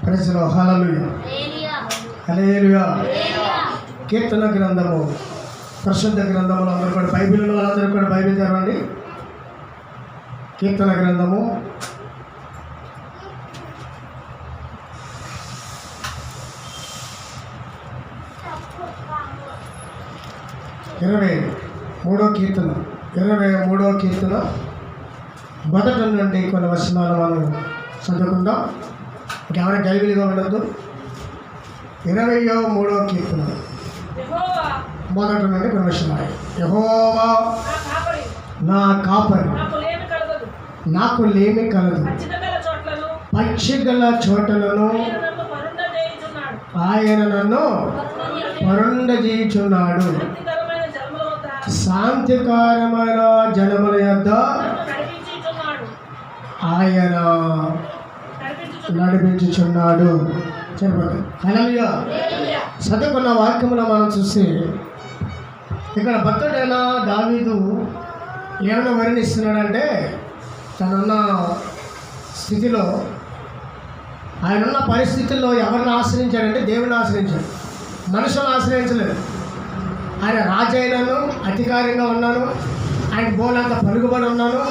ప్రైజ్లో హల్లెలూయా హల్లెలూయా. కీర్తన గ్రంథము, పరిశుద్ధ గ్రంథములు అందరూ కూడా బైబిల్లో వాళ్ళందరూ కూడా బైబిల్ చదవండి. కీర్తన గ్రంథము 23వ కీర్తన 23వ కీర్తన మొదటి నుండి కొన్ని వచనాలు మనం చదువుకుందాం. ఇంకెవరైనా గైబిలిగా ఉండద్దు. 23వ కీర్తన మొదటి నుండి కొన్ని వచనాలు. యెహోవా నా కాపరి, నాకు లేమి కలదు. పచ్చిగల చోటలను ఆయన నన్ను పరుండజేయుచున్నాడు. శాంతికరమైన జలముల యొద్ద ఆయన నడిపించుచున్నాడు. చెప్పండి హల్లెలూయా. చదువుకున్న వాక్యములో మనం చూస్తే ఇక్కడ భక్తుడైన దావీదు ఏమైనా వర్ణిస్తున్నాడంటే తనున్న స్థితిలో, ఆయనున్న పరిస్థితుల్లో ఎవరిని ఆశ్రయించాడంటే దేవుని ఆశ్రయించాడు, మనుషులను ఆశ్రయించలేదు. ఆయన రాజు అయినాను, అధికారిగా ఉన్నాను, ఆయన బోలంత పలుకుబడి ఉన్నాను.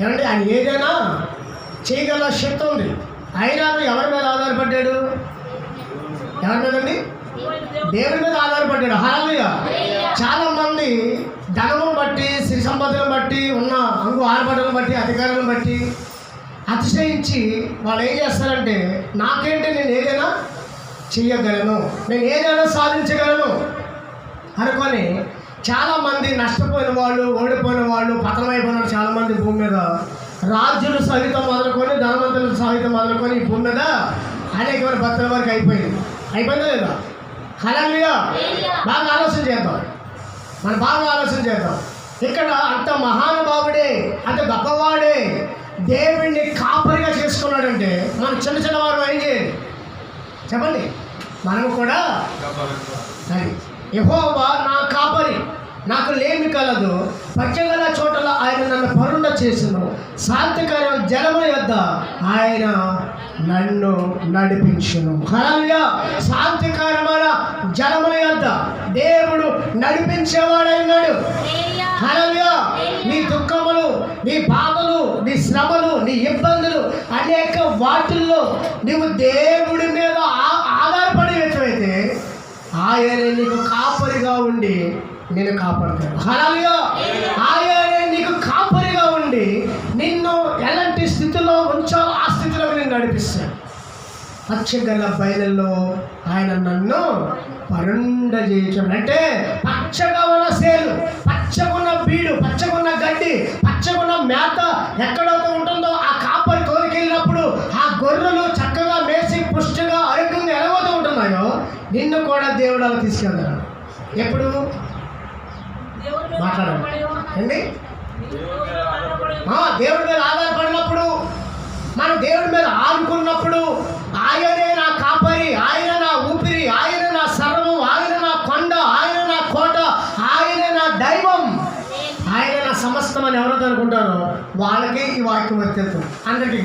ఏమంటే ఆయన ఏదైనా చేయగల శక్తి ఉంది. అయినా ఎవరి మీద ఆధారపడ్డాడు? ఎవరి మీదండి? దేవుని మీద ఆధారపడ్డాడు. హల్లెలూయా. చాలామంది ధనమును బట్టి, సిరి సంపదలను బట్టి, ఉన్న అంగు ఆడబడ్డలను బట్టి, అధికారులను బట్టి అతిశయించి వాళ్ళు ఏం చేస్తారంటే, నాకేంటి, నేను ఏదైనా చెయ్యగలను, నేను ఏదైనా సాధించగలను అనుకొని చాలామంది నష్టపోయిన వాళ్ళు, ఓడిపోయిన వాళ్ళు, పతనమైపోయిన వాళ్ళు చాలామంది భూమి మీద, రాజులు సహితం మొదలుకొని, ధనవంతులు సహితం మొదలుకొని ఈ భూమి మీద అనేకమైన భక్తుల వరకు అయిపోయిందా లేదా? హల్లెలూయా. బాగా ఆలోచన చేద్దాం, మనం బాగా ఆలోచన చేద్దాం. ఇక్కడ అంత మహానుభావుడే, అంత గొప్పవాడే దేవుడిని కాపరిగా చేసుకున్నాడంటే మనం చిన్న చిన్నవారు ఏం చేయాలి చెప్పండి? మనము కూడా సరే. యెహోవా నా కాపరి, నాకు లేమి కలదు. పచ్చగల చోటల ఆయన నన్ను పరుండ చేసును. శాంతికరమైన జలముల యొద్ద ఆయన నన్ను నడిపించును. హల్లెలూయా. శాంతికరమైన జలముల యొద్ద దేవుడు నడిపించేవాడైనాడు. హల్లెలూయా. నీ దుఃఖములు, నీ బాధలు, నీ శ్రమలు, నీ ఇబ్బందులు, అనేక వాటిల్లో నువ్వు దేవుడి మీద ఆధారపడి వ్యక్తమైతే ఆయన నీకు కాపరిగా ఉండి నేను కాపాడుతాడు. హల్లెలూయా. ఆయన నీకు కాపరిగా ఉండి నిన్ను ఎలాంటి స్థితిలో ఉంచాలో ఆ స్థితిలో నేను నడిపిస్తాను. పచ్చగల బయలులో ఆయన నన్ను పరుండజేయుచున్నాడు. అంటే పచ్చగా ఉన్న సేలు, పచ్చగున్న బీడు, పచ్చగున్న గడ్డి, పచ్చగున్న మేత ఎక్కడైతే ఉంటుందో ఆ కాపరి తోలికెళ్ళినప్పుడు ఆ గొర్రెలు చక్కగా మేసి పుష్టిగా ఆరోగ్యంగా ఎలాగైతే ఉంటున్నాయో నిన్ను కూడా దేవుడు అలా తీసుకెళ్తాడు. ఎప్పుడు మాట్లాడండి, దేవుడి మీద ఆధారపడినప్పుడు, మనం దేవుడి మీద ఆడుకున్నప్పుడు, ఆయనే నా కాపరి, ఆయన నా ఊపిరి, ఆయన నా సర్వం, ఆయన నా కొండ, ఆయన నా కోట, ఆయనే నా దైవం, ఆయన నా సమస్తం అని ఎవరైతే అనుకుంటారో వాళ్ళకి ఈ వాక్యం వర్తిస్తుంది. అందరికీ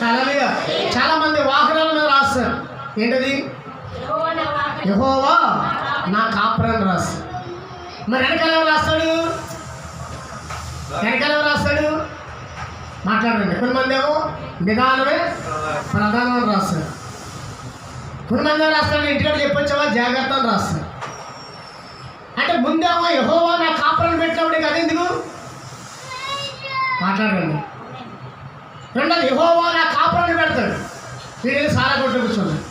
హల్లెలూయా. చాలా మంది వాహనాల మీద రాస్తారు ఏంటది? యెహోవా నా కాపరి అని రాస్తారు. మరి వెనకాల ఎవరు రాస్తాడు? వెనకాల ఎవరు రాస్తాడు? మాట్లాడండి. కొంతమంది ఏమో నిదానమే ప్రధానం అని రాస్తారు. కొంతమంది ఏమో రాస్తాడు ఇంటికాడ చెప్పొచ్చావా జాగ్రత్త అని రాస్తారు. అంటే ముందేమో యెహోవా నా కాపరిని పెట్టినప్పుడు కదా ఎందుకు మాట్లాడండి. రెండోది యెహోవా నా కాపరిని పెడతాడు, వీడిని సారా కొట్టు కూర్చున్నాడు.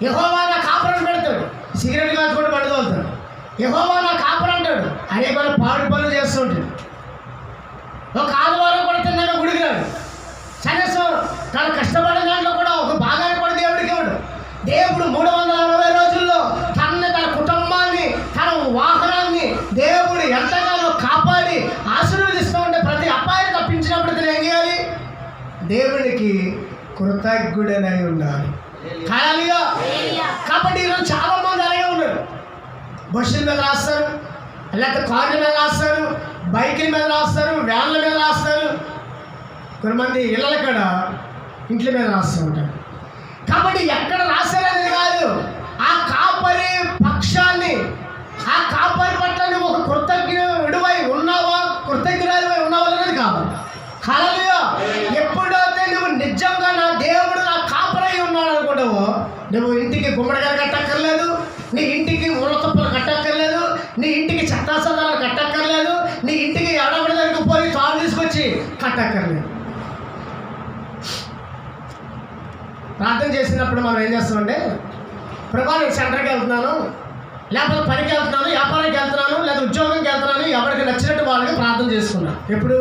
యెహోవా నా కాపరిని పెడతాడు, సిగరెట్ కాల్చుకుంటూ బండి తోలుతాడు. యెహోవా నా కాపరి అంటాడు, అనేక పాడు పనులు చేస్తుంటాడు. ఒక ఆదివారం కూడా తిన్నాక గుడికి రాడు. కనీసం తను కష్టపడిన దాంట్లో కూడా ఒక భాగాన్ని కూడా దేవుడికి ఇవ్వడు. దేవుడు 360 రోజుల్లో తన కుటుంబాన్ని, తన వాహనాన్ని దేవుడు ఎంతగానో కాపాడి ఆశీర్వదిస్తూ ఉంటే ప్రతి అపాయాన్ని తప్పించినప్పుడు తను ఏం చేయాలి? దేవునికి కృతజ్ఞుడనై ఉండాలి. హల్లెలూయా. కాబట్టి ఈరోజు చాలా మంది అలాగే ఉన్నారు. బస్సుల మీద రాస్తారు, లేకపోతే కార్ల మీద రాస్తారు, బైకుల మీద రాస్తారు, వ్యాన్ల మీద రాస్తారు. కొంతమంది ఇళ్ళ కాడ ఇంట్ల మీద రాస్తూ ఉంటారు. కాబట్టి ఎక్కడ రాశారనేది కాదు, ఆ కాపరి పక్షాన్ని, ఆ కాపరి పట్ల నువ్వు ఒక కృతజ్ఞుడివై ఉన్నావా, కృతజ్ఞురాలివై ఉన్నావా అనేది కావాలి. హల్లెలూయా. ఎప్పుడైతే నువ్వు నిజంగా నా దేవుడు నా కాపరై ఉన్నాడు అనుకుంటావో, నువ్వు ఇంటికి గుమ్మడికాయలు కట్టక్కర్లేదు, నీ ఇంటికి మూలతప్పలు కట్టక్కర్లేదు, నీ ఇంటికి చెత్తాసదాలు కట్టక్కర్లేదు, నీ ఇంటికి ఎడబడి దగ్గరికి పోయి తాడు తీసుకొచ్చి కట్టక్కర్లేదు. ప్రార్థన చేసినప్పుడు మనం ఏం చేస్తామంటే, ప్రభా నేను సెంటర్కి వెళ్తున్నాను, లేకపోతే పనికి వెళ్తున్నాను, వ్యాపారానికి వెళ్తున్నాను, లేదా ఉద్యోగంకి వెళ్తున్నాను, ఎవరికి నచ్చినట్టు వాళ్ళకి ప్రార్థన చేసుకున్నాను. ఎప్పుడు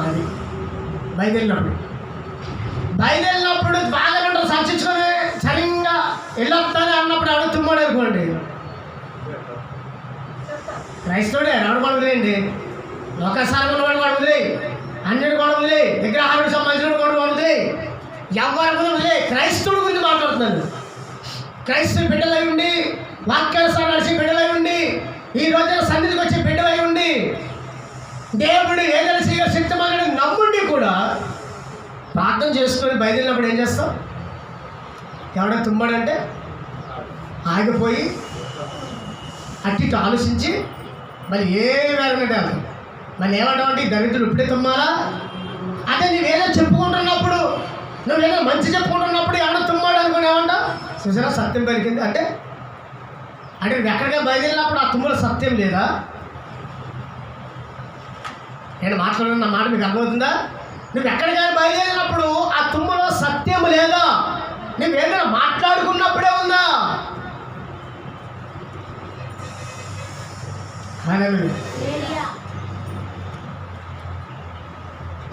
అది బయలుదేరినప్పుడు బాగా సంచించుకొని సరిగ్గా వెళ్ళొస్తానే అన్నప్పుడు ఎవడో తుమ్మాడు అనుకోండి, క్రైస్తవుడే ఎవడు కూడా వదిలేయండి, ఒకసారి ఉన్నవాడు వాడు వదిలే, అన్నిటి కూడా వదిలే, విగ్రహానికి సంబంధించిన కూడా వదిలే, ఎవరి కూడా వదిలే. క్రైస్తవుడి గురించి మాట్లాడుతున్నాను. క్రైస్తవ బిడ్డలై ఉండి, వాక్యానుసారం నడిచి బిడ్డలై ఉండి, ఈ రోజున సన్నిధికి వచ్చే బిడ్డలై ఉండి, దేవుడు ఏదైనా చేయ శక్తిమంతుడు నమ్ముండి కూడా ప్రార్థన చేసుకొని బయలుదేరినప్పుడు ఏం చేస్తాం? ఎవడో తుమ్మాడంటే ఆగిపోయి అట్టి ఆలోచించి మళ్ళీ ఏ వేరనట్టు వెళ్తాం. మళ్ళీ ఏమంటావంటే ఈ దరిద్రులు ఇప్పుడే తుమ్మాలా? అదే నువ్వేదో చెప్పుకుంటున్నప్పుడు, నువ్వేదో మంచి చెప్పుకుంటున్నప్పుడు ఎవడో తుమ్మాడు అనుకుని ఏమంటావు? చూసారా సత్యం పలికింది అంటే నువ్వు ఎక్కడికైనా బయలుదేరినప్పుడు ఆ తుమ్ములో సత్యం లేదా? నేను మాట్లాడుతున్న మాట మీకు అర్థమవుతుందా? నువ్వు ఎక్కడికైనా బయలుదేరినప్పుడు ఆ తుమ్ములో సత్యం లేదా? నువ్వు ఏదైనా మాట్లాడుకున్నప్పుడే ఉందా?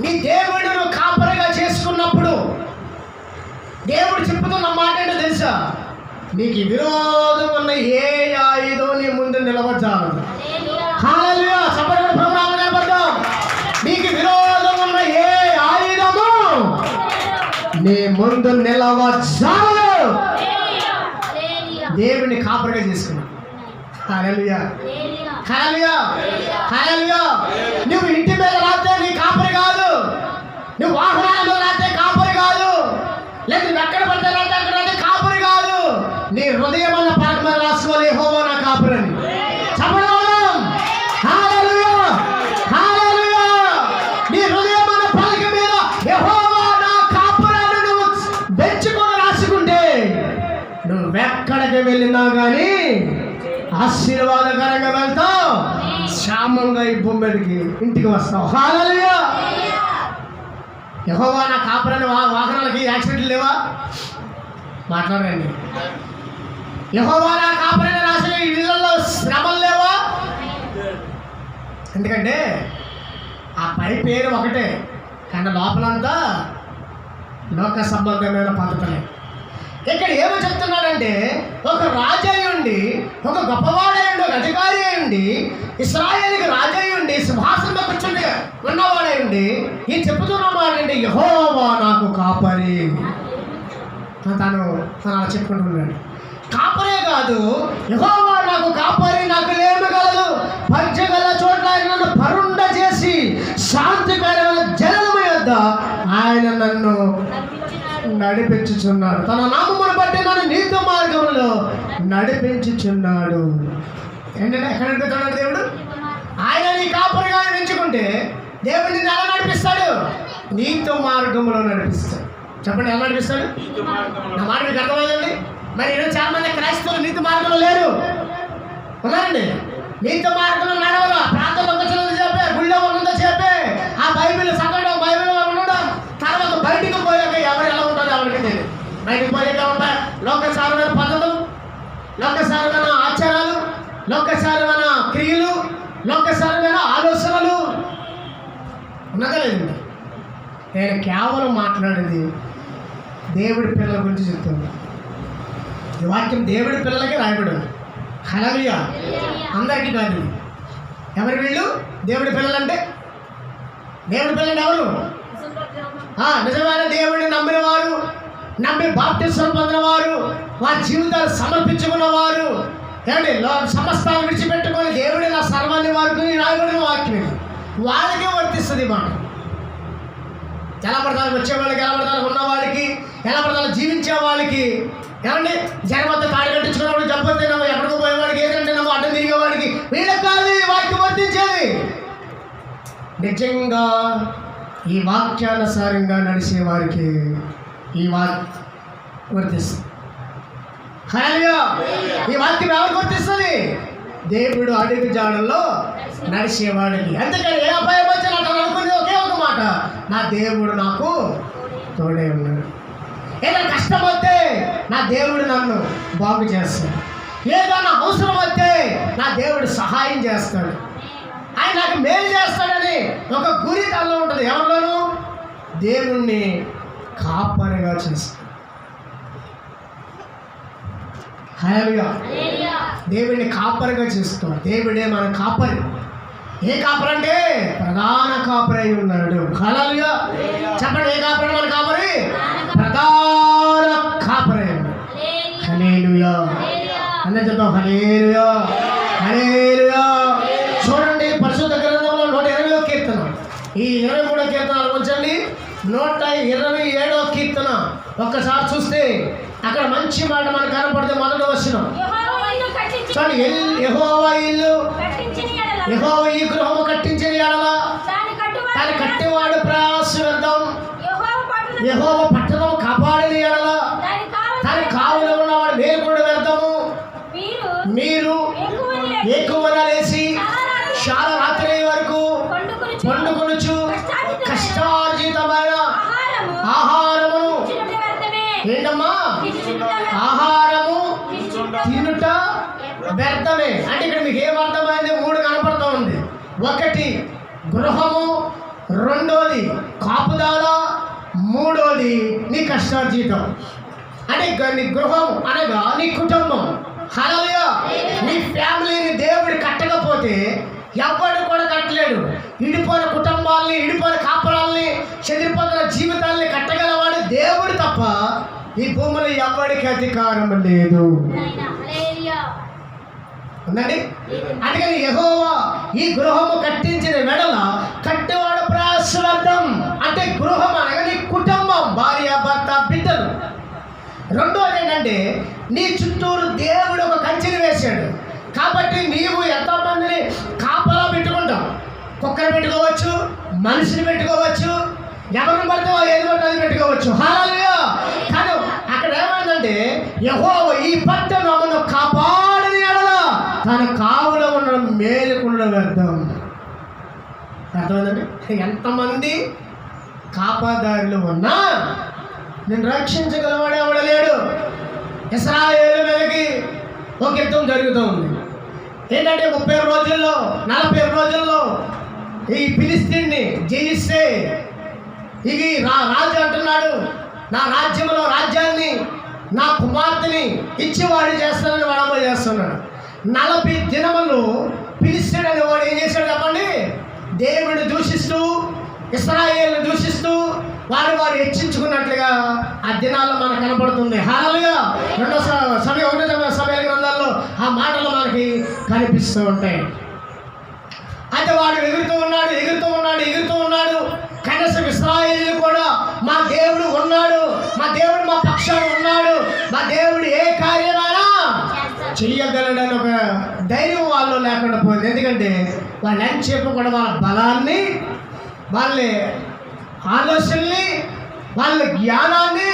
నీ దేవుడు నువ్వు కాపరిగా చేసుకున్నప్పుడు దేవుడు చెప్పుతున్న మాట ఏంటో తెలుసా? నీకు విరోధం ఉన్న ఏ ఆయుధం నీ ముందు నిలవజాలదు. హల్లెలూయా. సపరేట్ ప్రోగ్రామ్ నిలబడ్డాం. నీకు విరోధం ఉన్న ఏ ఆయుధము నీ ముందు నిలవజాలదు. దేవుడిని కాపరిగా చేసుకున్నావు. హల్లెలూయా. హల్లెలూయా. హల్లెలూయా. నువ్వు ఇంటి మీద రాస్తే నీ కాపరి కాదు, నువ్వు వాహనాల మీద రాస్తే కాపరి కాదు, లేదు నువ్వు ఎక్కడ పడితే రాస్తే అక్కడ రాస్తే కాపరి కాదు. నీ హృదయం అన్న పలక మీద రాసుకోవాలి, యెహోవా నా కాపరి అని. చెప్పడం హల్లెలూయా. హల్లెలూయా. నీ హృదయం అన్న పలక మీద యెహోవా నా కాపరి అని నువ్వు బెంచుకొని రాసుకుంటే నువ్వెక్కడికి వెళ్ళినా కానీ ఆశీర్వాదకరంగా వెళ్తావు, క్షేమంగా ఈ భూమి మీదకి ఇంటికి వస్తావు. హల్లెలూయా. యెహోవా నా కాపరని వాహనాలకి యాక్సిడెంట్లు లేవా? మాట్లాడండి. యెహోవా నా కాపరని రాసిన ఇళ్ళల్లో శ్రమలు లేవా? ఎందుకంటే ఆ పై పేరు ఒకటే, కానీ లోపలంతా లోక సంబంధమైన పద్ధతులే. ఇక్కడ ఏమో చెప్తున్నాడంటే, ఒక రాజయ్యుండి, ఒక గొప్పవాడయ్యండి, ఒక అధికారి అయ్యండి, ఇశ్రాయేలుకి రాజయ్యుండి, సింహాసనం కూర్చుండి ఉన్నవాడయ్యండి, ఈ చెప్పుతున్నవాడండి యెహోవా నాకు కాపరి. తను అలా చెప్పుకుంటున్నాడు. కాపరే కాదు, యెహోవా నాకు కాపరి, నాకు లేమగలదు, పంచగల చోట్ల ఆయన నన్ను పరుండ చేసి శాంతికరమైన జలము యొద్ద ఆయన నన్ను నడిపించుచున్నాడు. తన నామమును బట్టి నన్ను నీతి మార్గంలో నడిపించుచున్నాడు. ఏంటంటే ఎక్కడ నడిపిస్తున్నాడు దేవుడు? ఆయన నీ కాపరిగా ఎంచుకుంటే దేవుడు నిన్ను ఎలా నడిపిస్తాడు? నీతి మార్గంలో నడిపిస్తాడు. చెప్పండి, ఎలా నడిపిస్తాడు? నా మాట మీకు అర్థమైందండి? మరి ఈరోజు చాలా మంది క్రైస్తవులు నీతి మార్గంలో లేరు, ఉన్నారండి. నీతి మార్గంలో నడవరు, ప్రాంతంలో వచ్చినది చెప్పే, గుళ్ళో ఉన్నదో చెప్పే, ఆ బైబిల్ చదవడం, బైబిల్ ఉండడం, తర్వాత బయటికి పోయాక ఎవరు ఎలా ఉంటారో ఎవరికి తెలియదు. బయటికి పోయాక ఉంటాయి లోకసారమైన పద్ధతులు, లోకసారమైన ఆచారాలు, లోకసారమైన క్రియలు, లోకసారమైన ఆలోచనలు. ఉన్నదా లేదు? నేను కేవలం మాట్లాడేది దేవుడి పిల్లల గురించి చెప్తుంది. ఈ వాక్యం దేవుడి పిల్లలకి రాయబడింది. హల్లెలూయా. అందరికీ కాదు. ఎవరు వీళ్ళు? దేవుడి పిల్లలంటే దేవుడి పిల్లలు ఎవరు? నిజమైన దేవుడిని నమ్మిన వారు, నమ్మి బాప్టిజం పొందిన వారు, వారి జీవితాలు సమర్పించుకున్న వారు, ఏమండి సమస్తాన్ని విడిచిపెట్టుకొని దేవుడి నా సర్వాన్ని వారికి రాయబడిన వాక్యం వాళ్ళకే వర్తిస్తుంది మాట. ఎలా పడతానికి వచ్చేవాళ్ళకి, ఎలా పడతానికి ఉన్నవాళ్ళకి, ఎలా పడతానికి జీవించే వాళ్ళకి, ఏమండి జనమంతా తాడి కట్టించుకున్నవాడు, జబ్బొస్తే నమ్మ ఎక్కడికో పోయేవాడికి, ఏదంటే నమ్మ అడ్డం తిరిగేవాడికి, వీళ్ళకి కాదు ఈ వాక్యం వర్తించేది. నిజంగా ఈ వాక్యానుసారంగా నడిచే వారికి ఈ వాక్యం వర్తిస్తుంది. హల్లెలూయా. ఈ వాక్యం ఎవరికి వర్తిస్తుంది? దేవుడు అడుగు జాడల్లో నడిచేవాడికి. అందుకని ఏ అపాయం వచ్చినా అతను అనుకునే ఒకే ఒక మాట, నా దేవుడు నాకు తోడే ఉన్నాడు. ఏదైనా కష్టం వస్తే నా దేవుడు నన్ను బాగు చేస్తాడు. ఏదైనా అవసరం వస్తే నా దేవుడు సహాయం చేస్తాడు. ఆయన నాకు మేలు చేస్తాడని ఒక గురి తనలో ఉంటుంది. ఎవరిలోనూ దేవుణ్ణి కాపరిగా చేస్తాడు. హల్లెలూయా. దేవుడిని కాపరిగా చేస్తాడు. దేవుడే మన కాపరి. ఏ కాపరి అంటే ప్రధాన కాపరి అయి ఉన్నాడు. హల్లెలూయా. చెప్పండి, ఏ కాపరి? మన కాపరి ప్రధాన కాపరి అయి ఉన్నాడు. హల్లెలూయా. అందరూ చెప్తాం హల్లెలూయా, హల్లెలూయా. చూడండి పరిశుద్ధ గ్రంథంలో 120వ కీర్తన, ఈ 23వ కీర్తన ఉంచండి, 127వ కీర్తన ఒక్కసారి చూస్తే అక్కడ మంచి మాట మనకు కనపడితే మొదటి వచనం చూడండి. యెహోవా ఇల్లు, యెహోవా ఈ గృహము కట్టించిన యెడల దాని కట్టేవాడు ప్రయాస వ్యర్థం. యెహోవా పట్టణం కాపాడిన యెడల దాని కావులో ఉన్నవాడు మేలుకొనుట వ్యర్థము. మీరు ఎక్కువగా లేచి చాలా రాత్రి వరకు పండుకొనుచు కష్టార్జితమైన ఆహారమును, ఏంటమ్మా ఆహారము తినుట వ్యర్థమే. అంటే ఇక్కడ మీకు ఏమర్థమైంది? 3 కనపడుతూ ఉంది. 1 గృహము, 2 కాపుదాల, 3 నీ కష్టార్జితం. అంటే నీ గృహం అనగా నీ కుటుంబం. హల్లెలూయా. నీ ఫ్యామిలీని దేవుడు కట్టకపోతే ఎవడు కూడా కట్టలేడు. ఇడిపోయిన కుటుంబాలని, ఇడిపోయిన కాపురాలని, చెదిరిపోతున్న జీవితాలని కట్టగలవాడు దేవుడు తప్ప ఈ భూమిలో ఎవరికి అధికారం లేదు. ఉందండి. అందుకని యెహోవా ఈ గృహము కట్టించిన వెడల కట్టేవాడు ప్రయాస వ్యర్థం. అంటే గృహం అనగా నీ కుటుంబం, భార్య, భర్త, బిడ్డలు. 2వది ఏంటంటే నీ చుట్టూరు దేవుడు ఒక కంచెని వేశాడు. కాబట్టి నీవు ఎంతమందిని కాపలా పెట్టుకుంటావు. కుక్కను పెట్టుకోవచ్చు, మనిషిని పెట్టుకోవచ్చు, ఎవరిని పడితే ఏది పడితే అది పెట్టుకోవచ్చు. హల్లెలూయా. కానీ అక్కడ ఏమైందంటే యెహోవా ఈ పట్టణమును కాపాడని యెడల తన కావులో ఉన్న మేలుకొనుట వ్యర్థం. అర్థమైందండి? ఎంతమంది కాపాదారులు ఉన్నా నేను రక్షించగలవాడే ఎవడలేడు. ఇశ్రాయేలు మీదకి ఒక యుద్ధం జరుగుతూ ఉంది. ఏంటంటే 30 రోజుల్లో 40 రోజుల్లో ఈ ఫిలిస్తీన్ని జయిస్తే ఇది రాజు అంటున్నాడు, నా రాజ్యంలో రాజ్యాన్ని నా కుమార్తెని ఇచ్చివాడు చేస్తానని వాడమ్మ చేస్తున్నాడు. 40 దినములు ఫిలిస్తీన్ అనే వాడు ఏం చేశాడు చెప్పండి? దేవుడిని దూషిస్తూ, ఇశ్రాయేలుని దూషిస్తూ వారు హెచ్చించుకున్నట్లుగా ఆ దినాల్లో మనకు కనపడుతుంది. హల్లెలూయా. 1 సమూయేలు గ్రంథాల్లో ఆ మాటలు మనకి కనిపిస్తూ ఉంటాయి. అయితే వాడు ఎగురుతూ ఉన్నాడు. కనీసం ఇశ్రాయేలు కూడా మా దేవుడు ఉన్నాడు, మా దేవుడు మా పక్షాన ఉన్నాడు, మా దేవుడు ఏ కార్యమైనా చెయ్యగలడని ఒక ధైర్యం వాళ్ళు లేకుండా పోయింది. ఎందుకంటే వాళ్ళు ఎంతసేపు కూడా వాళ్ళ బలాన్ని, వాళ్ళ ఆలోచనల్ని, వాళ్ళ జ్ఞానాన్ని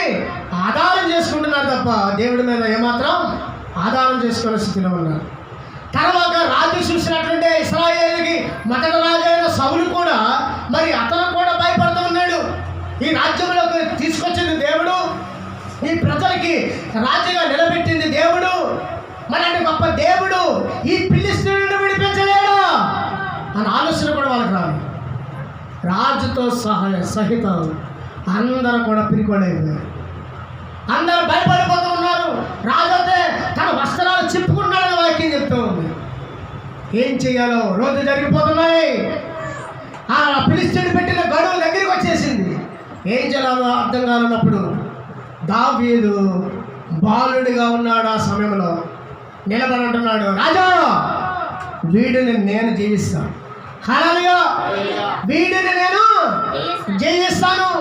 ఆధారం చేసుకుంటున్నారు తప్ప దేవుడి మీద ఏమాత్రం ఆధారం చేసుకునే స్థితిలో ఉన్నారు. తర్వాత రాజు చూసినట్లుంటే ఇశ్రాయేలుకి మొదటి రాజు అయిన సౌలు కూడా మరి అతను కూడా భయపడుతూ ఉన్నాడు. ఈ రాజ్యంలోకి తీసుకొచ్చింది దేవుడు, ఈ ప్రజలకి రాజుగా నిలబెట్టింది దేవుడు. మరి అంటే గొప్ప దేవుడు ఈ ఫిలిస్తీయులను విడిపించలేడా అని ఆలోచన కూడా వాళ్ళకి రాదు. రాజుతో సహితం అందరూ కూడా పిరికొడైపోయారు. అందరూ భయపడిపోతూ ఉన్నారు. రాజు అయితే తన వస్త్రాలు చిప్పుకున్నాడని వాక్యం చెప్తూ ఉంది. ఏం చేయాలో రోజు జరిగిపోతున్నాయి. ఆ ఫిలిస్తీయుడు పెట్టిన గడువు దగ్గరికి వచ్చేసింది. ఏం చేయాలో అర్థం కానున్నప్పుడు దావీదు బాలుడిగా ఉన్నాడు. ఆ సమయంలో నిలబడి అంటున్నాడు, రాజా వీడిని నేను జీవిస్తాను. హల్లెలూయా. వీడిని నేను జయిస్తాను.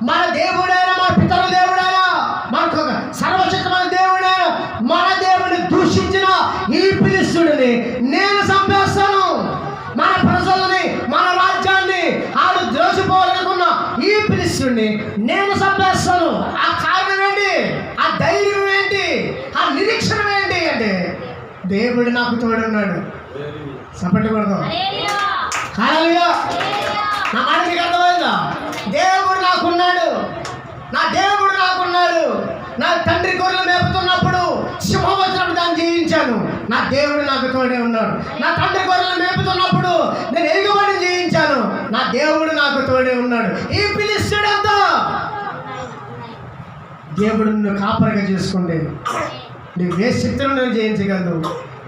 మన దేవుడైన, మన పితరుల దేవుడైన, మనకు సర్వశక్తమైన దేవుడైన మన దేవుని దూషించిన ఈ ఫిలిష్తీయుడిని నేను చంపేస్తాను. మన ప్రజలని, మన రాజ్యాన్ని ఆడు ద్రోసిపోవాలనుకున్న ఈ ఫిలిష్తీయుడిని నేను చంపేస్తాను. ఆ కారణం ఏంటి? ఆ ధైర్యం ఏంటి? ఆ నిరీక్షణ ఏంటి అంటే దేవుడు నాకు తోడున్నాడు. సపట్టకూడదు. హల్లెలూయా. నా మాట మీకు అర్థమైందా? దేవుడు నాకున్నాడు. నా దేవుడు నాకున్నాడు. నా తండ్రి గొర్రెలు మేపుతున్నప్పుడు సింహం వచ్చినప్పుడు దాన్ని జయించాను. నా దేవుడు నాకు తోడే ఉన్నాడు. నా తండ్రి గొర్రెలు మేపుతున్నప్పుడు నేను ఎలుగుబంటిని జయించాను. నా దేవుడు నాకు తోడే ఉన్నాడు. ఈ ఫిలిష్తీయుడంతా దేవుడు నిన్ను కాపరిగా చేసుకుంటే నువ్వు ఏ శక్తులను నువ్వు జయించగలదు,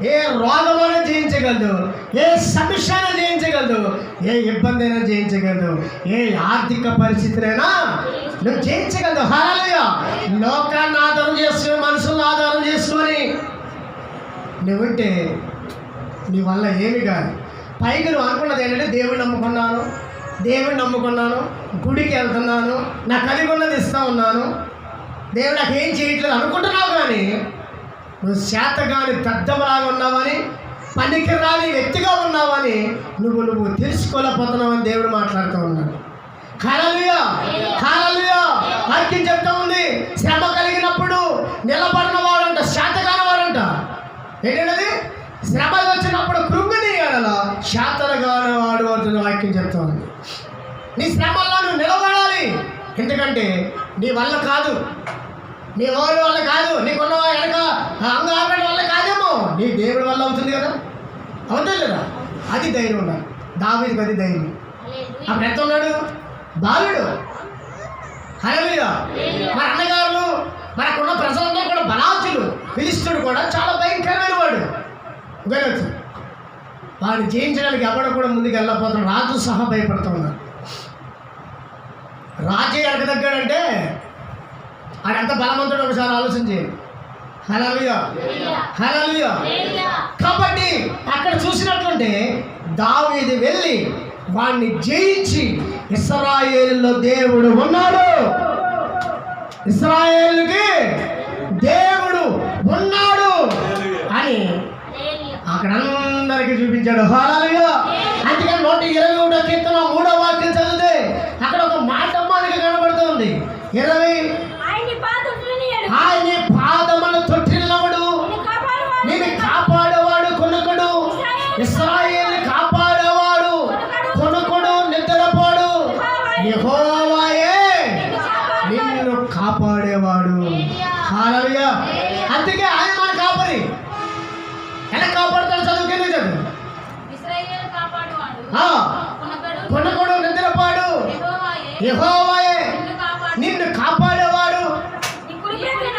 ఏ రోగమైనా జయించగలదు, ఏ సమస్యను జయించగలదు, ఏ ఇబ్బంది అయినా జయించగలదు, ఏ ఆర్థిక పరిస్థితినైనా నువ్వు జయించగలదు. హల్లెలూయా. లోకాన్ని ఆధారం చేసుకుని, మనుషులను ఆధారం చేసుకొని నువ్వుంటే నీ వల్ల ఏమి కాదు. పైకి నువ్వు అనుకున్నది ఏంటంటే దేవుడిని నమ్ముకున్నాను, గుడికి వెళ్తున్నాను, నాకు కలిగి ఉన్నది ఇస్తూ ఉన్నాను, దేవుడు నాకు ఏం చేయట్లేదు అనుకుంటున్నావు. కానీ నువ్వు శాతగాని దద్దమలాగా ఉన్నావని, పనికి రాని వ్యక్తిగా ఉన్నావని నువ్వు తెలుసుకోలేకపోతున్నావని దేవుడు మాట్లాడుతూ ఉన్నాడు. హల్లెలూయా. హల్లెలూయా. వాక్యం చెప్తా ఉంది, శ్రమ కలిగినప్పుడు నిలబడిన వాడంట శాతగాని వాడంట. ఏంటంటే శ్రమ వచ్చినప్పుడు కృంగిని ఎడల శాతగాని వాడు అవుతుంది వాక్యం చెప్తా ఉంది. నీ శ్రమల్లో నువ్వు నిలబడాలి. ఎందుకంటే నీ వల్ల కాదు, నీ ఓడి వల్ల కాదు, నీకున్న వెనక అంగాపడి వల్ల కాదేమో, నీ దేవుడి వల్ల అవుతుంది కదా. అవుతుంది కదా. అది ధైర్యం ఉండాలి. దావీదుకి అది ధైర్యం. అప్పుడు ఎంత ఉన్నాడు? బాలుడు. హల్లెలూయా. మన అన్నగారులు, మనకున్న ప్రజలందరూ కూడా బలాచులు. ఫిలిష్తీయుడు కూడా చాలా భయంకరమైన వాడు. గెలవచ్చు. వాడిని జయించడానికి ఎవడ కూడా ముందుకు వెళ్ళకపోతున్నాడు. రాజు సహా భయపడుతూ ఉన్నాడు. రాజే ఎడక తగ్గాడంటే ఆడంత బలవంతుడు ఒకసారి ఆలోచన చేయండి. హల్లెలూయా. హల్లెలూయా. కాబట్టి అక్కడ చూసినట్లుంటే దావీదు వెళ్ళి వాడిని జయించి ఇశ్రాయేలులో దేవుడు ఉన్నాడు, ఇశ్రాయేలుకి దేవుడు ఉన్నాడు అని అక్కడ అందరికీ చూపించాడు. హల్లెలూయా. అందుకని 121వ కీర్తన 3వ వాక్యం చదివితే అక్కడ ఒక మాట మనకి కనబడుతుంది. 20 ఆయన పాదములు తొట్టిల్లవడు, నేను కాపాడేవాడు కొనుకడు, ఇశ్రాయేలుని కాపాడేవాడు కొనుకడు, నిద్రపోడు, యెహోవాయే నిన్ను కాపాడేవాడు. హల్లెలూయా. అందుకే ఆయన మన కాపరి. ఎలా కాపాడుతాడు? చదువుకేనే చదువు. కొనుకడు, నిద్రపోడు, యెహోవాయే నిన్ను కాపాడేవాడు.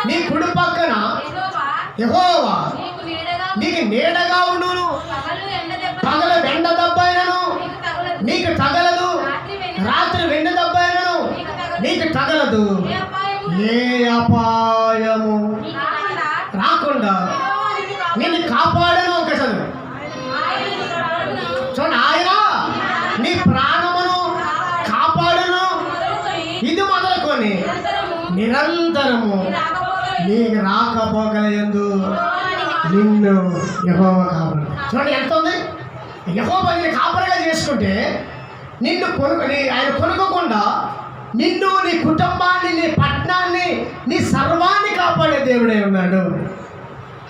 నీ కుడి పక్కన యెహోవా నీకు నీడగా ఉండును, పగలు ఎండ దెబ్బైనను నీకు తగలదు, రాత్రి వెండి దెబ్బైనను నీకు తగలదు, ఏ అపాయము రాకుండా నిన్ను కాపాడను. ఒక చదువు చూడండి. ఆయన నీ ప్రాణమును కాపాడును, ఇది మొదలుకొని నిరంతరము నీకు రాకపోకలయందు నిన్ను యెహోవా కాపాడు. చూడండి ఎంత ఉంది. యెహోవా నిన్ను కాపరిగా చేసుకుంటే నిన్ను ఆయన కొనుక్కోకుండా నిన్ను, నీ కుటుంబాన్ని, నీ పట్టణాన్ని, నీ సర్వాన్ని కాపాడే దేవుడే ఉన్నాడు.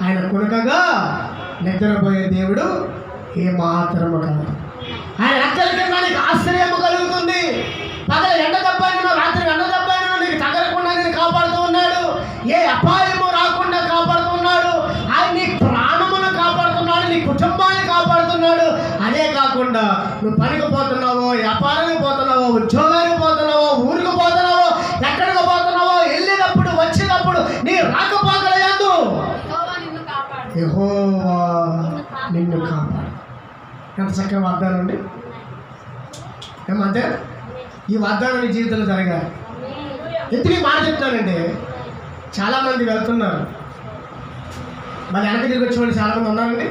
ఆయన కొనుకగా నిద్రపోయే దేవుడు ఏమాత్రము కాదు. ఆయన రెక్కల కింద నీకు ఆశ్రయము కలుగుతుంది. పగల ఎండ దెబ్బైనా, రాత్రి ఎండ దెబ్బైనా నీకు తగలకుండా నేను కాపాడుతూ ఉన్నాడు. ఏ అపాయము రాకుండా కాపాడుతున్నాడు. ఆయన నీ ప్రాణమును కాపాడుతున్నాడు, నీ కుటుంబాన్ని కాపాడుతున్నాడు. అదే కాకుండా నువ్వు పనికి పోతున్నావో, వ్యాపారానికి పోతున్నావో, ఉద్యోగానికి పోతున్నావో, ఊరికి పోతున్నావో, ఎక్కడికి పోతున్నావో, వెళ్ళినప్పుడు వచ్చినప్పుడు నీ రాకపోకలయందు యెహోవా నిన్ను కాపాడు. ఎంత చక్కగా వాగ్దానం అండి. ఏమంటే ఈ వాగ్దానం నీ జీవితంలో జరగాలి. ఎందుకు ఈ మాట చెప్తానంటే చాలామంది వెళ్తున్నారు, మళ్ళీ వెనక తిరిగి వచ్చేవాళ్ళు చాలామంది ఉన్నారండి.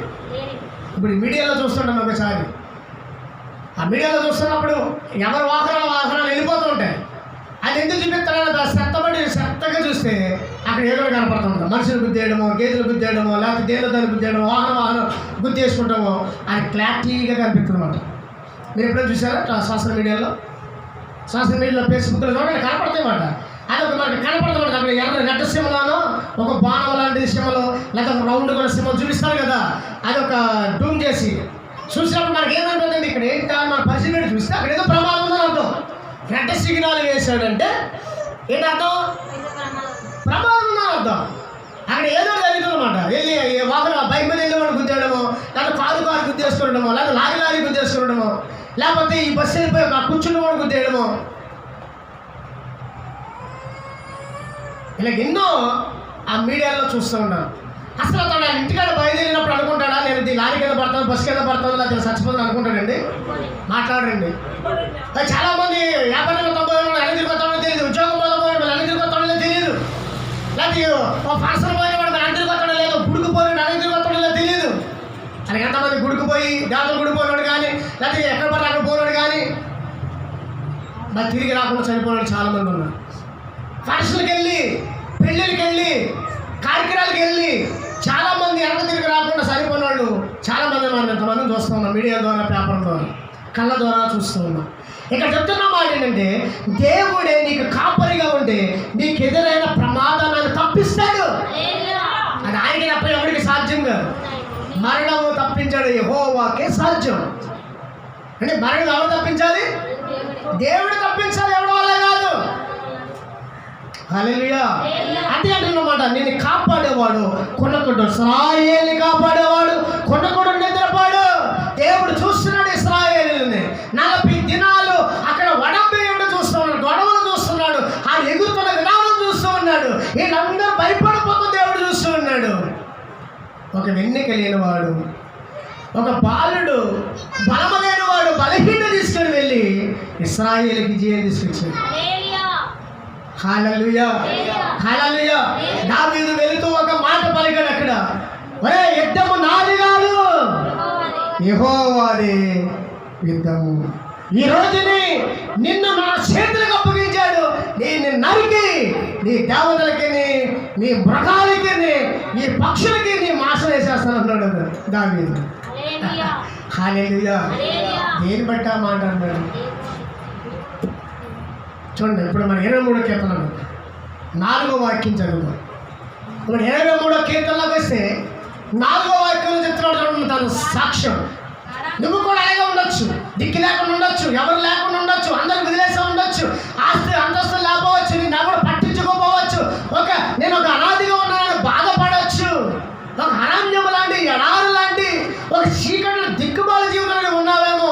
ఇప్పుడు మీడియాలో చూస్తుంటాం ఒకసారి. ఆ మీడియాలో చూస్తున్నప్పుడు ఎవరి వాహనాలు అది ఎందుకు చూపిస్తాడో శ్రద్ధగా చూస్తే అక్కడ ఏదో కనపడుతుంటాం. మనుషులు గుద్దేయడమో, గేదెలు గుద్దేయడమో, లేకపోతే దేనిలో దాన్ని గుద్దేయడమో, వాహనం గుద్ది వేసుకుంటామో అది క్లారిటీగా కనిపిస్తుంది అన్నమాట. మీరు ఎప్పుడైనా చూసారా సోషల్ మీడియాలో ఫేస్బుక్లో చూడండి, కనపడతాయి అన్నమాట. అది ఒక మనకి కనపడుతుంది. అక్కడ ఎర్ర రెడ్ సిమ్మలోనో ఒక బాణం లాంటి సిమ్మలో లేదా ఒక రౌండ్ కూడా సిమ్మలు చూపిస్తారు కదా, అది ఒక డూమ్ చేసి చూసినప్పుడు మనకి ఏమనిపిస్తుంది, ఇక్కడ ఏంటి మన పరిశీలన చూస్తే అక్కడ ఏదో ప్రమాదం ఉందని అర్థం. రెడ్ సిగ్నల్ వేసాడంటే ఏంటి అర్థం? ప్రమాదం ఉందని అర్థం. అక్కడ ఏదో జరుగుతుందన్నమాట. వెళ్ళి వాహనం బైక్ మీద వెళ్ళి వాడు గుద్దేయడమో, లేదా కారు గుద్దేసుకోవడమో, లేదా లారీ గుద్దేసుకోవడమో, లేకపోతే ఈ బస్సు వెళ్ళిపోయి కూర్చున్న వాడు గుద్దేయడమో, ఇలా ఎన్నో ఆ మీడియాలో చూస్తూ ఉన్నాను. అసలు అతను ఇంటికాడ బయలుదేరినప్పుడు అనుకుంటాడా నేను లారీ కింద పడతాను, బస్సు కింద పడతాను, లేదా చచ్చిపోతాను అనుకుంటాడండి? మాట్లాడండి. చాలామంది వ్యాపారంలో 90 అన్ని తిరుగుతాడో తెలియదు, ఉద్యోగం పోయిన వాళ్ళు అన్ని తిరుగుతాడో తెలియదు, లేకపోతే ఫంక్షన్ పోయిన వాడు అన్ని తిరుగుతాడో లేదు, గుడికి పోయిన అన్ని తిరుగుతాడో లేదో తెలియదు. అలాగే ఎంతమంది గుడికి పోయి దాదాపు గుడి పోయినాడు కానీ, లేకపోతే ఎక్కడ పడితే అక్కడ పోయినాడు కానీ మరి తిరిగి రాకుండా చనిపోయినాడు చాలామంది ఉన్నారు. ఫంక్షన్కి వెళ్ళి, పెళ్ళిళ్ళకి వెళ్ళి, కార్యక్రమాలకు వెళ్ళి చాలామంది వెనక తిరిగి రాకుండా చనిపోయిన వాళ్ళు చాలామంది మనం ఎంతమందిని చూస్తూ ఉన్నాం. మీడియా ద్వారా, పేపర్ ద్వారా, కళ్ళ ద్వారా చూస్తూ ఉన్నాం. ఇక్కడ చెప్తున్న మాట ఏంటంటే దేవుడే నీకు కాపరిగా ఉంటే నీకు ఎదురైన ప్రమాదాన్ని తప్పిస్తాడు. అది ఆయనకి తప్ప ఎవరికి సాధ్యం కాదు. మరణము తప్పించాడు యెహోవాకే సాధ్యం. అంటే మరణం ఎవరు తప్పించాలి? దేవుడు తప్పించాలి, ఎవరి వల్ల కాదు. హల్లెలూయా. అంటే అంటున్నమాట, నేను కాపాడేవాడు కొనకొడు, ఇశ్రాయేలుని కాపాడేవాడు కొనకొడు నిద్రపాడు. దేవుడు చూస్తున్నాడు ఇశ్రాయేలుని. 40 దినాలు అక్కడ వడంబేయుడు చూస్తూ ఉన్నాడు, గొడవలు చూస్తున్నాడు, ఆ ఎగురుతున్న విధానం చూస్తూ ఉన్నాడు. వీళ్ళందరూ భయపడిపోతూ దేవుడు చూస్తూ ఉన్నాడు. ఒక వెన్నెక లేనివాడు, ఒక బాలుడు బలము లేనివాడు బలహీన తీసుకొని వెళ్ళి ఇశ్రాయేలుకి విజయం తీసుకొచ్చాడు. హల్లెలూయా, హల్లెలూయా. దావీదు వెళుతూ ఒక మాట పలికాడు అక్కడ, ఒరే యుద్ధము నాది కాదు, యెహోవాదే యుద్ధము. ఈ రోజుని నిన్ను నా చేతులకు అప్పగించాడు, నేను నరికి నీ దేవతలకి, నీ మృగాలకి, నీ పక్షులకి నీ మాసం వేసేస్తాను అన్నాడు దావీదు. హల్లెలూయా. దేని బట్టి ఆ మాట అన్నాడు చూడండి. ఇప్పుడు మన 23వ కీర్తన 4వ వాక్యం చదువుతాం. ఇప్పుడు 23వ కీర్తనలోకి వస్తే 4వ వాక్యంలో చెప్తున్నాడు చూడండి తన సాక్ష్యం. నువ్వు కూడా అలాగే ఉండొచ్చు, దిక్కు లేకుండా ఉండొచ్చు, ఎవరు లేకుండా ఉండొచ్చు, అందరు వదిలేసే ఉండొచ్చు, ఆస్తి అంతస్తులు లేకపోవచ్చు, నేను ఎవరు పట్టించుకోపోవచ్చు, నేను ఒక అనాదిగా ఉన్నానని బాధపడవచ్చు, ఒక అరణ్యం లాంటి ఎడారు లాంటి ఒక చీకటి దిక్కుమాల జీవితంలో ఉన్నావేమో.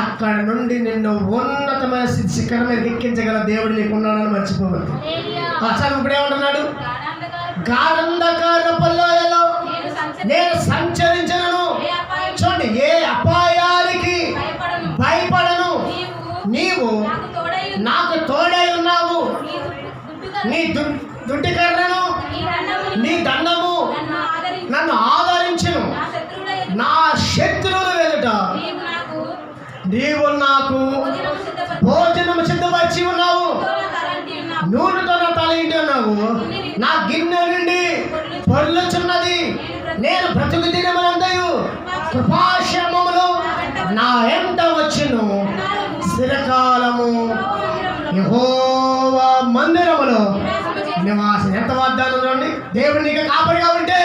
అక్కడ నుండి నిన్ను ఉన్నతమైన శిఖరం మీద ఎక్కించగల దేవుడు నీకు ఉన్నాడని మర్చిపోవద్దు. అసలు ఇప్పుడు ఏమంటున్నాడు? గాఢంధకారపు లోయలో నేను సంచరించను. చూడండి, ఏ అపాయానికి భయపడను, నీవు నాకు తోడై ఉన్నావు, నీ దుడ్డి కర్రను నీ దండము నన్ను ఆదరించును. నా శత్రువులు వెలుట నీవు నాకు భోజనం సిద్ధపరిచి ఉన్నావు, నూనెతో నా తల ఇంటి ఉన్నావు, నా గిన్నె నుండి పొర్లుచున్నది. నేను బ్రతుకు దినములందయు కృపాక్షేమములు నా ఎంట వచ్చును. స్థిరకాలము యెహోవా మందిరములో నివాసం. ఎంత వాగ్దానం చూడండి. దేవుడు నీకు కాపరిగా ఉంటే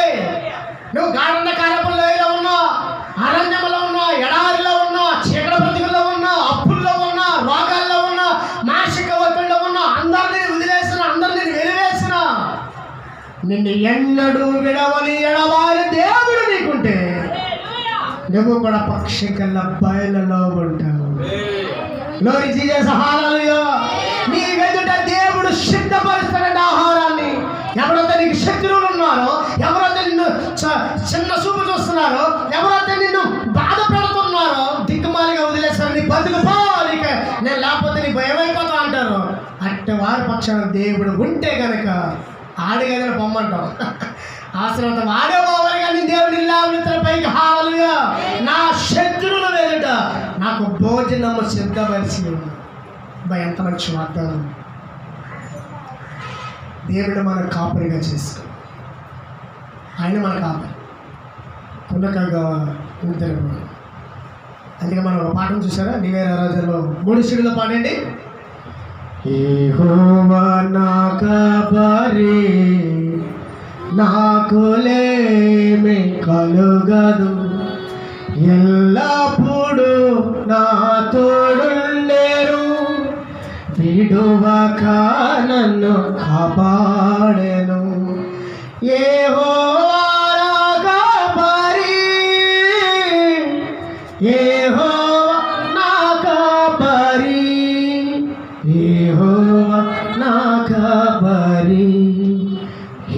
నువ్వు గాఢంధకారపు లోయలో ఉన్నా, అరణ్యములో ఉన్నా, ఎడారిలో ఉన్నా, చీకటి బ్రతుకుల్లో ఉన్నా, అప్పుల్లో ఉన్నా, రోగాల్లో ఉన్నా, మానసిక ఒత్తిడిలో ఉన్నా, అందరినీ వదిలేసిన, అందరినీ వెలివేసిన, నిన్ను ఎన్నడూ విడవని ఎడబారి దేవుడు నీకుంటే నువ్వు కూడా పక్షికల్ల బయలులో ఉంటావు. గ్లోరీ జీసస్, హల్లెలూయా. నీ ఎదుట దేవుడు సిద్ధపరుస్తాడంటే ఆహారాన్ని. ఎవరైతే నీకు శత్రువులు ఉన్నారో, ఎవరైతే నిన్ను చిన్న చూపు చూస్తున్నారో, ఎవరైతే నిన్ను బాధ పెడుతున్నారో, దిక్కుమాలిగా వదిలేస్తారు, నీ బతుకుపో, నీకు నేను లేకపోతే నీ భయమైపోతా అంటారు. అట్టి వారి పక్షాన దేవుడు ఉంటే కనుక ఆడిగదిన పొమ్మంటాం. ఆశ్రమంత వాడేవారు కానీ దేవుడి లాభనితల పైకి హల్లెలూయా. నా శత్రువుల ఎదుట నాకు భోజనము సిద్ధపరిచి ఉంది. ఎంత మంచి వాగ్దానం. దేవుడు మన కాపరిగా చేసుకో, ఆయన మన కాపరి పునకగా నిద్ర. అందుకే మనం ఒక పాఠం చూసారా, నీవేర రాజులో 3 పాడండి. యెహోవా నా కాపరి, నాకులేమి కలుగదు, ఎల్లప్పుడూ నా తోడుండెను, విడువక నన్ను కాపాడెను. యెహోవా నా కాపరి, యెహోవా నా కాపరి, యెహోవా నా కాపరి,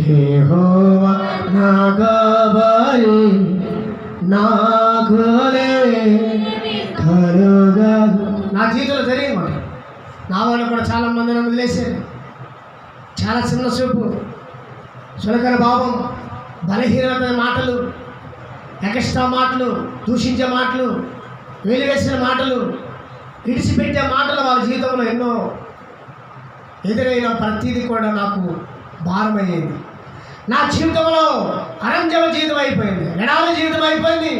యెహోవా నా కాపరి, నాకులే కలుగదు. నా జీవితంలో జరిగింది మాట. నా వాళ్ళు కూడా చాలామంది నన్ను వదిలేశారు. చాలా చిన్న చూపు, చులకన భావం, బలహీనత మాటలు, ఎక్స్ట్రా మాటలు, దూషించే మాటలు, వెలివేసిన మాటలు, విడిచిపెట్టే మాటలు వాళ్ళ జీవితంలో ఎన్నో ఎదురైన ప్రతిదీ కూడా నాకు భారమయ్యేది. నా జీవితంలో అరంజవ జీవితం అయిపోయింది, ఎడాల జీవితం అయిపోయింది,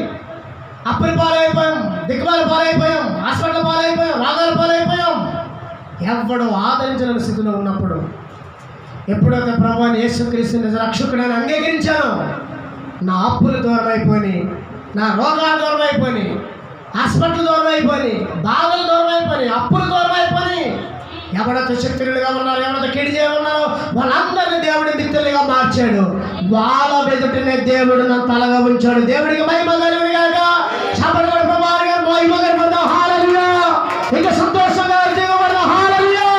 అప్పుల పాలైపోయాం, దిక్కుమాల పాలైపోయాం, హాస్పిటల్ పాలైపోయాం, రోగాల పాలైపోయాం. ఎవడో ఆదరించిన స్థితిలో ఉన్నప్పుడు ఎప్పుడైతే ప్రభువుని యేసుక్రీస్తు నిజ రక్షకుడని అంగీకరించానో, నా అప్పులు దూరం అయిపోయి, నా రోగాలు దూరం అయిపోయి, హాస్పిటల్ దూరం అయిపోయి, బాధలు దూరం అయిపోయి, అప్పులు దూరం అయిపోయి, ఎవడైతే శక్తులుగా ఉన్నారో, ఎవరైతే కిడి చేయమన్నారో వాళ్ళందరినీ దేవుడి మిత్రులుగా మార్చాడు. వాళ్ళ ఎదుటనే దేవుడు నన్ను తలగా ఉంచాడు. దేవుడికి మహిమ కలుగును గాక. చప్పట్లు ప్రభువారి గారు మహిమ కలుగును. హల్లెలూయా. ఇంకా సంతోషంగా దిగబడదు. హల్లెలూయా.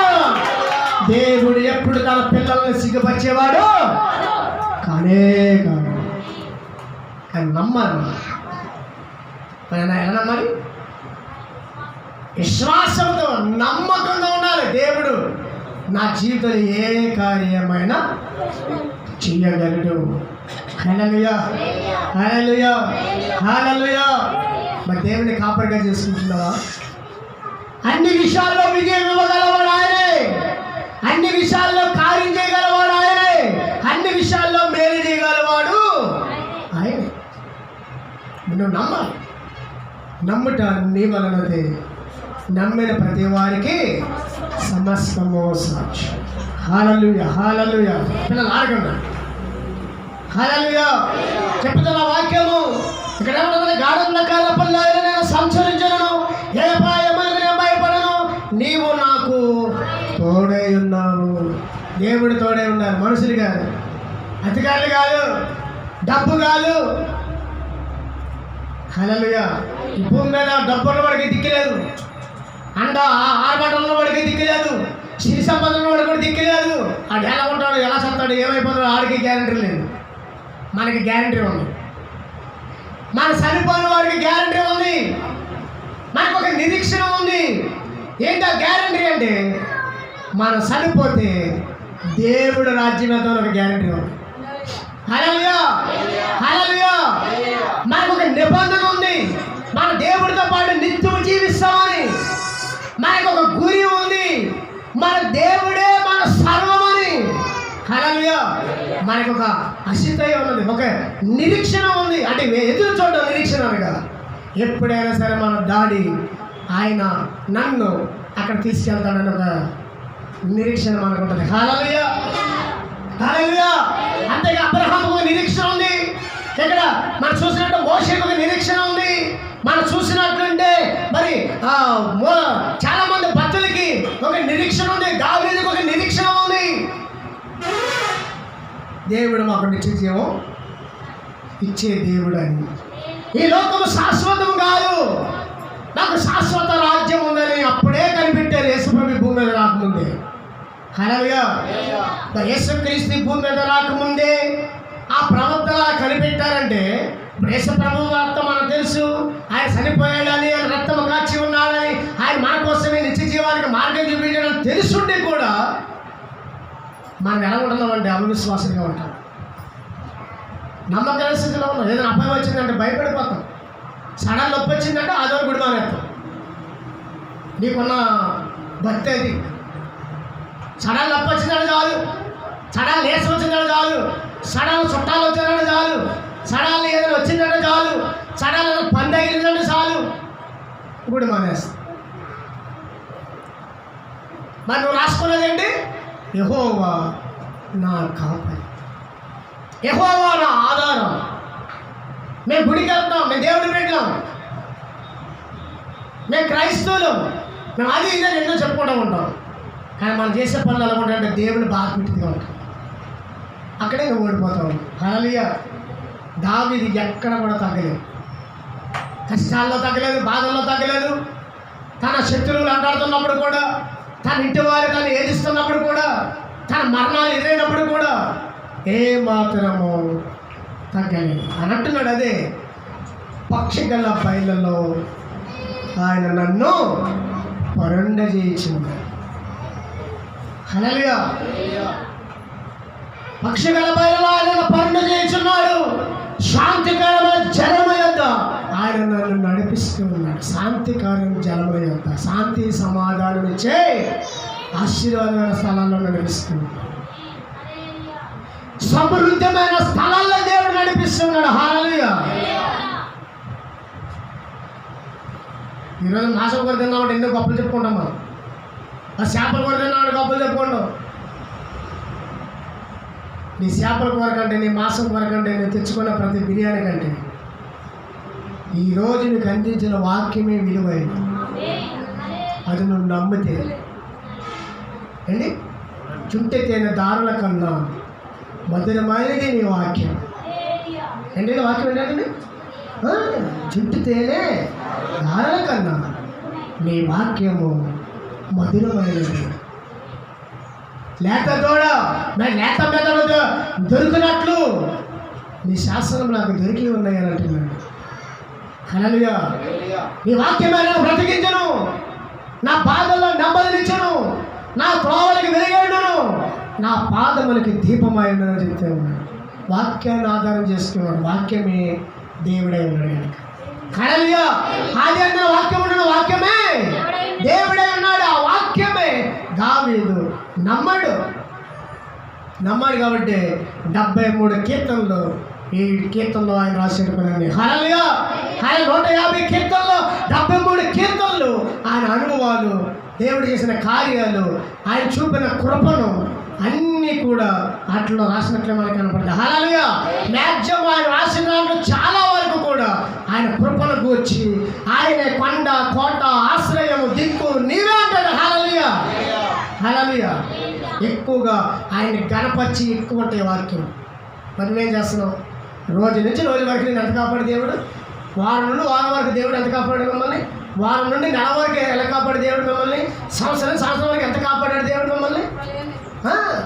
దేవుడు ఎప్పుడు తన పిల్లల్ని సిగ్గుపరిచేవాడు కానే కాదు. కానీ నమ్మాలి. ఎలా నమ్మాలి? విశ్వాసంతో నమ్మకంగా ఉండాలి. దేవుడు నా జీవితంలో ఏ కార్యమైనా చెయ్యగలడు. హల్లెలూయా, హల్లెలూయా, హల్లెలూయా. మరి దేవుని కాపరిగా చేసుకుంటున్నావా? అన్ని విషయాల్లో విజయం ఇవ్వగలవాడు ఆయనే, అన్ని విషయాల్లో కార్యం చేయగలవాడు ఆయనే, అన్ని విషయాల్లో మేలు చేయగలవాడు ఆయనే. నువ్వు నమ్మాలి. నమ్ముట నీ వలనదే, నమ్మిన ప్రతి వారికి సమస్తము సాక్ష్యం. హల్లెలూయా, హల్లెలూయా. పిల్లలు ఆడకుండా హల్లెలూయా చెప్తున్న వాక్యము ఇక్కడ ఏమన్నా గాఢంలో కాలపల్లి నేను సంచరించను, ఏ పాయమని నేను భయపడను, నీవు నాకు తోడై ఉన్నావు. దేవుడు తోడై ఉన్నారు. మనుషులు కాదు, అధికారులు కాదు, డబ్బు కాదు. హల్లెలూయా. ఈ భూమి మీద డబ్బున్న వాడికి దిక్కులేదు, అండ ఆర్భటంలో వాడికి దిక్కులేదు, సిరి సంపదలో వాడికి కూడా దిక్కులేదు. ఆడు ఎలా ఉంటాడు, ఎలా చదువుతాడు, ఏమైపోతాడు ఆడికి గ్యారంటీ లేదు. మనకి గ్యారంటీ ఉంది. మన చనిపోయిన వాడికి గ్యారంటీ ఉంది. మనకు ఒక నిరీక్షణ ఉంది. ఏంటో గ్యారంటీ అంటే మనం చనిపోతే దేవుడు రాజ్యం వెళ్తామని ఒక గ్యారంటీ ఉంది. హల్లెలూయా, హల్లెలూయా. మనకు ఒక నిబంధన ఉంది. మన దేవుడితో పాటు నిత్యం జీవిస్తామని మనకు ఒక గురి ఉంది. మన దేవుడే మన సర్వమని. హల్లెలూయా. మనకు ఒక అసితయ ఉన్నది, ఒక నిరీక్షణ ఉంది. అంటే ఎదురు చూడడం నిరీక్షణ అనగా ఎప్పుడైనా సరే మన డాడీ ఆయన నన్ను అక్కడ తీసుకెళ్తాడని ఒక నిరీక్షణ మనకు ఉంటుంది. హల్లెలూయా, హల్లెలూయా. అంతేగా అబ్రహాముకు ఒక నిరీక్షణ ఉంది. ఇక్కడ మనం చూసినట్టు మోషేకు ఒక నిరీక్షణ ఉంది. మనం చూసినట్లుంటే మరి చాలా మంది భక్తులకి ఒక నిరీక్షణ ఉంది. దావీదుకు ఒక నిరీక్షణ ఉంది. దేవుడు మాకు నిత్యజీవం ఇచ్చే దేవుడు అని. ఈ లోకము శాశ్వతం కాదు, నాకు శాశ్వత రాజ్యం ఉందని అప్పుడే కనిపెట్టారు యేసుప్రభు భూమి మీద రాకముందే. హల్లెలూయా. యేసుక్రీస్తు భూమి మీద రాకముందే ఆ ప్రవక్తలు కనిపెట్టారంటే ఇప్పుడు యేసుప్రభు రక్తం మనకు తెలుసు, ఆయన చనిపోయాడని, ఆయన రక్తం కాచి ఉన్నాడని, ఆయన మన కోసమే నిత్య జీవానికి మార్గం చూపించడం తెలుసుంటే కూడా మనం ఎలా ఉంటున్నామంటే అవిశ్వాసంగా ఉంటాం. నమ్మకం స్థితిలో ఉన్నాం. ఏదైనా అపాయం వచ్చిందంటే భయపడిపోతాం. సడన్ నొప్పి వచ్చిందంటే ఆదివారం గుడి మానేస్తాం. నీకున్న భక్తి అది. సడన్ నొప్పి వచ్చిందంటే చాలు, సడన్ లేసం వచ్చిందంటే చాలు, సడన్ చుట్టాలు వచ్చిందంటే చాలు, సడన్ ఏదైనా వచ్చిందంటే చాలు, సడన్ పని తగిలిందంటే చాలు గుడి మానేస్తా. మరి నువ్వు రాసుకున్నదేంటి? యెహోవా నా కాపరి, యెహోవా నా ఆధారం. మేము గుడికి వెళ్తాం, మేము దేవుడిని పెట్టాం, మేము క్రైస్తవులు, మేము అది ఇదే ఎన్నో చెప్పుకుంటూ ఉంటాం. కానీ మనం చేసే పనులు ఎలా ఉంటాయంటే దేవుని బాధ పెట్టిగా ఉంటాం. అక్కడే నువ్వు ఓడిపోతావు. హల్లెలూయా. దావీదు ఎక్కడ కూడా తగ్గలేదు, కష్టాల్లో తగ్గలేదు, బాధల్లో తగ్గలేదు. తన శత్రువులు అంటాడుతున్నప్పుడు కూడా, తన ఇంటి వారు తను ఏదిస్తున్నప్పుడు కూడా, తన మరణాలు ఎదురైనప్పుడు కూడా ఏ మాత్రము తగ్గలేదు అన్నట్టున్నాడు. అదే పక్షిగల బయళ్ళలో ఆయన నన్ను పరుండ చేయించింది. హల్లెలూయా. పక్షిగల బయలులో ఆయన పరుండ చేయించున్నాడు. శాంతికరమైన జలము యొద్ద ఆయన నన్ను నడిపిస్తూ ఉన్నాడు. శాంతికరమైన జలము యొద్ద శాంతి సమాధానం ఇచ్చే ఆశీర్వాదమైన స్థలాల్లో నడిపిస్తున్నాడు. సమృద్ధమైన స్థలాల్లో దేవుడు నడిపిస్తున్నాడు. హల్లెలూయా. ఈరోజు మాసం కూర తిన్నామంటే ఎన్నో గొప్పలు చెప్పుకుంటాం మనం. ఆ చేపల కూర తిన్నామంటే గొప్పలు చెప్పుకుంటాం. నీ చేపల కూర కంటే, నీ మాసం కూర కంటే, నేను తెచ్చుకున్న ప్రతి బిర్యానీ కంటే ఈరోజు నీకు అందించిన వాక్యమే విలువైంది. అది నువ్వు నమ్మితే అండి, చుంటె తేనె దారుల కన్నా మధురమైనది నీ వాక్యం. ఏంటంటే వాక్యం ఏంటంటే చుట్టు తేనె దారుల కన్నా నీ వాక్యము మధురమైనది. లేత దూడ లేత మెదడు దొరికినట్లు నీ శాసనం నాకు దొరికి ఉన్నాయని అంటున్నాడు. హల్లెలూయా. నీ వాక్యమే నన్ను బ్రతికించను, నా పాదల్లో నెమ్మదినిచ్చును, నా త్రోవలకి వెలుగైనను, నా పాదములకి దీపమైనని చెప్తే ఉన్నాడు. వాక్యాన్ని ఆధారం చేసుకున్నాడు. వాక్యమే దేవుడే ఉన్నాడు కనుక. హల్లెలూయా. ఆది అందులో వాక్యం ఉన్నాడు, వాక్యమే దేవుడే ఉన్నాడు. ఆ వాక్యమే దావీదు నమ్మాడు కాబట్టి 73 కీర్తనలు, ఈ కీర్తనలో ఆయన రాశాడు కదండి. హల్లెలూయా. ఆయన 150 కీర్తనలు, 73 కీర్తనలు ఆయన అనుభవాలు, దేవుడు చేసిన కార్యాలు, ఆయన చూపిన కృపను అన్నీ కూడా అట్లా రాసినట్లే మనకు కనపడతాయి. హల్లెలూయా. మ్యాక్సిమం ఆయన రాసిన దాంట్లో చాలా వరకు కూడా ఆయన కృపను గూర్చి, ఆయన కొండ కోట ఆశ్రయము దిక్కు నీవే అంటాడు. హల్లెలూయా. హల్లెలూయా. ఎక్కువగా ఆయన గణపరిచి ఎక్కువ ఉంటాయి వాక్యం. మరి నువ్వేం చేస్తున్నావు? రోజు నుంచి రోజు వరకు నేను ఎంత కాపాడు దేవుడు, వారం నుండి వారం వరకు దేవుడు ఎంత కాపాడు మిమ్మల్ని, వారం నుండి నెల వరకు ఎలా కాపాడు దేవుడు మిమ్మల్ని, సంవత్సరం వరకు ఎంత కాపాడాడు దేవుడు మిమ్మల్ని.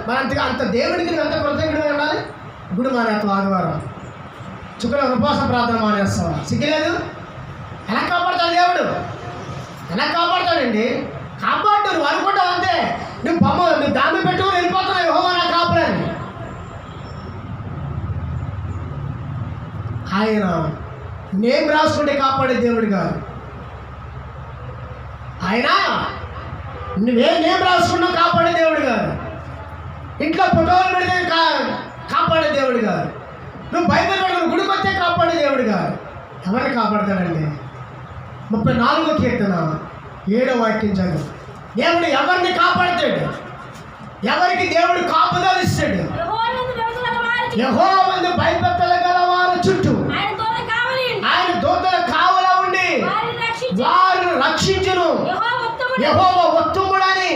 మరి అంత దేవుడికి ఎంత కృతజ్ఞుడిగా ఉండాలి. గుడి మానేస్తావు, ఆదివారం శుక్రవారం ఉపవాస ప్రార్థన మానేస్తావా? సిగ్గులేదు. ఎలా కాపాడతాడు దేవుడు? ఎలా కాపాడతాడండి? కాపాడు. నువ్వు అనుకుంటావు అంతే, నువ్వు దాన్ని పెట్టుకుని వెళ్ళిపోతున్నావు యెహోవా నా కాపాడని. ఆయన నేమ్ రాసుకుంటే కాపాడే దేవుడు కాదు. ఆయన నువ్వే నేమ్ రాసుకున్నావు కాపాడే దేవుడు కాదు. ఇంట్లో ఫోటోలు పెడితే కాపాడే దేవుడు కాదు. నువ్వు బైబిల్ పెట్టుకుని గుడికి వస్తే కాపాడే దేవుడు కాదు. ఎవరిని కాపాడతాడండి? 34వ కీర్తన 7వ వాక్యం చదువు. దేవుడు ఎవరిని కాపాడతాడు? ఎవరికి దేవుడు కాపుదల ఇస్తాడు? యెహోవా భయభక్తులు గల వారి చుట్టూ ఆయన దూతల కావలా ఉండి వారిని రక్షించును. యెహోవా ఉత్తముడని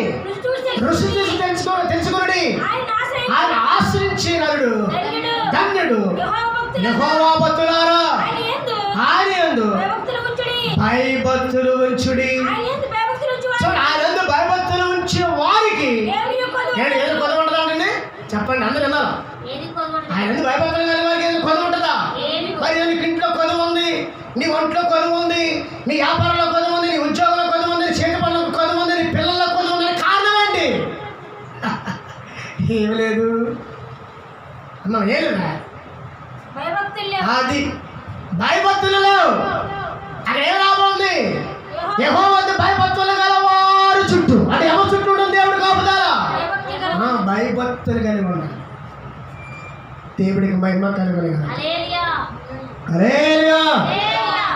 రుచి చూసి తెలుసుకుని ఆయన ఆశ్రయించినడు ధన్యుడు. యెహోవా భక్తులారా ఆయన యందు భయభక్తులు ఉంచుడి. ఆయన యందు భయభక్తులు ఉంచిన వారికి ఏది కొద్ది ఉంటుందండి? చెప్పండి, అందరూ విన్నారు. ఆయన యందు భయభక్తులు కానీ వారికి ఏది కొద్ది ఉంటుందా? మరి నీకు ఇంట్లో కొదువు ఉంది, నీ ఒంట్లో కొదువు ఉంది, నీ వ్యాపారంలో కొదువు ఉంది, నీ ఉద్యోగంలో కొదువు ఉంది, నీ చేతి పనులకు కొదువు ఉంది, నీ పిల్లల్లో కొదువు ఉంది. కారణం ఏంటి? ఏమి లేదు అన్నా, ఏం లేదా? అది భయభక్తులలో అక్కడ ఏం లాభం ఉంది? యెహోవా భయభక్తులు గల వారు చుట్టూ, అంటే భయభక్తులు కలిగి ఉండాలి. దేవుడికి మహిమ కలుగును గాక. హల్లెలూయా. హల్లెలూయా.